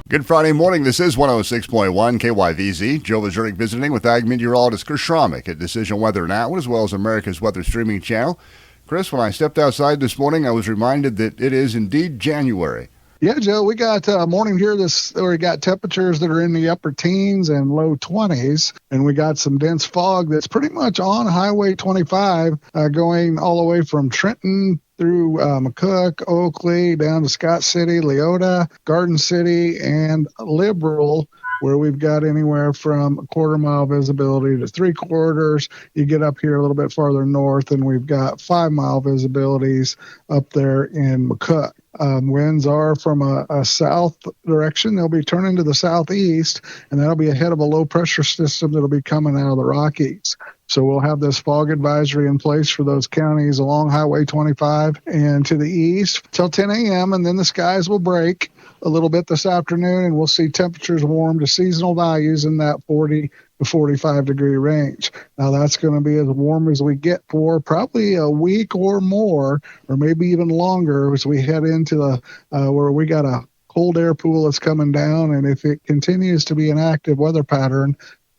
Good Friday morning. This is 106.1 KYVZ. Joe Lazuric visiting with Ag meteorologist Chris Schromick at Decision Weather Now, as well as America's Weather Streaming Channel. Chris, when I stepped outside this morning, I was reminded that it is indeed January. Yeah, Joe, we got morning here. We got temperatures that are in the upper teens and low 20s, and we got some dense fog that's pretty much on Highway 25, going all the way from Trenton through McCook, Oakley, down to Scott City, Leota, Garden City, and Liberal, where we've got anywhere from a quarter-mile visibility to three-quarters. You get up here a little bit farther north, and we've got 5-mile visibilities up there in McCook. Winds are from a south direction. They'll be turning to the southeast, and that'll be ahead of a low-pressure system that'll be coming out of the Rockies. So we'll have this fog advisory in place for those counties along Highway 25 and to the east till 10 a.m., and then the skies will break a little bit this afternoon, and we'll see temperatures warm to seasonal values in that 40 to 45 degree range. Now, that's going to be as warm as we get for probably a week or more, or maybe even longer, as we head into the where we got a cold air pool that's coming down, and if it continues to be an active weather pattern,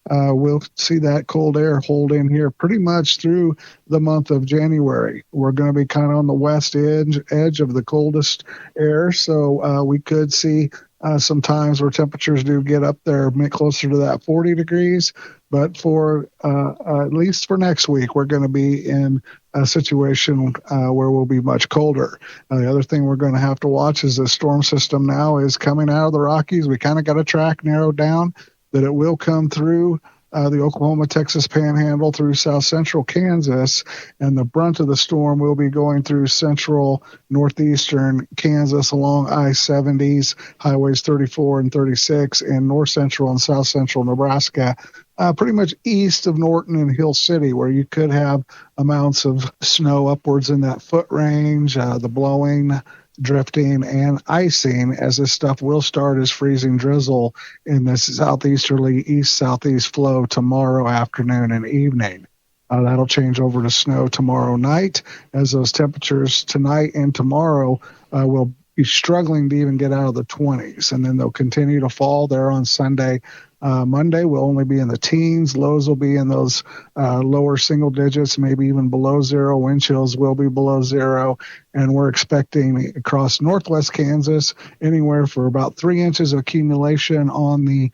we'll see that cold air hold in here pretty much through the month of January. We're going to be kind of on the west edge of the coldest air, so we could see some times where temperatures do get up there closer to that 40 degrees. But for at least for next week, we're going to be in a situation where we'll be much colder. The other thing we're going to have to watch is the storm system now is coming out of the Rockies. We kind of got a track narrowed down that it will come through the Oklahoma-Texas panhandle through south central Kansas, and the brunt of the storm will be going through central northeastern Kansas along I-70s, highways 34 and 36, and north central and south central Nebraska, pretty much east of Norton and Hill City, where you could have amounts of snow upwards in that foot range, the blowing, drifting, and icing, as this stuff will start as freezing drizzle in this southeasterly east-southeast flow tomorrow afternoon and evening. That'll change over to snow tomorrow night, as those temperatures tonight and tomorrow will be struggling to even get out of the 20s, and then they'll continue to fall there on Sunday. Monday will only be in the teens. Lows will be in those lower single digits, maybe even below zero. Wind chills will be below zero. And we're expecting across northwest Kansas anywhere for about 3 inches of accumulation on the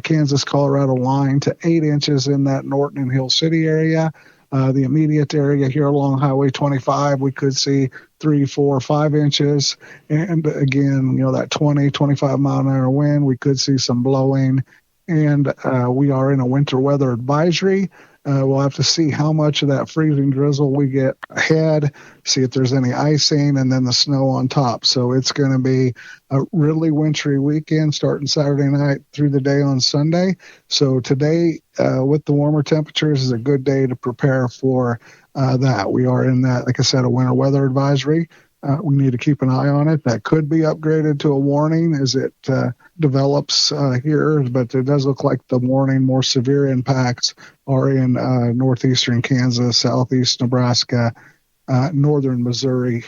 Kansas-Colorado line to 8 inches in that Norton and Hill City area. The immediate area here along Highway 25, we could see 3, 4, 5 inches. And again, that 20, 25 mile an hour wind, we could see some blowing. And we are in a winter weather advisory. We'll have to see how much of that freezing drizzle we get ahead, see if there's any icing, and then the snow on top. So it's going to be a really wintry weekend starting Saturday night through the day on Sunday. So today, with the warmer temperatures, is a good day to prepare for that. We are in that, like I said, a winter weather advisory. We need to keep an eye on it. That could be upgraded to a warning as it develops here, but it does look like the warning, more severe impacts are in northeastern Kansas, southeast Nebraska, northern Missouri,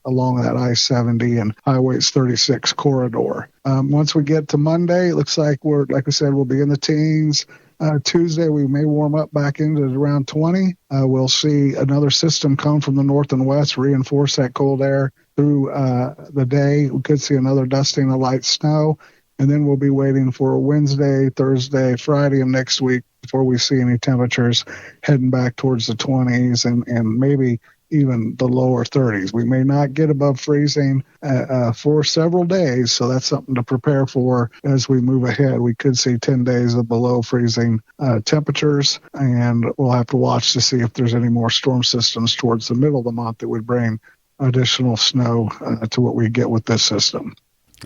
along that I-70 and Highways 36 corridor. Once we get to Monday, it looks like like I said, we'll be in the teens. Tuesday, we may warm up back into around 20. We'll see another system come from the north and west, reinforce that cold air through the day. We could see another dusting of light snow, and then we'll be waiting for Wednesday, Thursday, Friday of next week before we see any temperatures heading back towards the 20s and maybe even the lower 30s. We may not get above freezing for several days, so that's something to prepare for as we move ahead. We could see 10 days of below freezing temperatures, and we'll have to watch to see if there's any more storm systems towards the middle of the month that would bring additional snow to what we get with this system.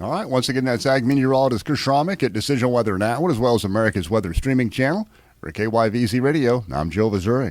All right. Once again, that's Ag meteorologist Chris Schromick at Decision Weather Now, as well as America's Weather Streaming Channel. For KYVZ Radio, I'm Joe Lazuric.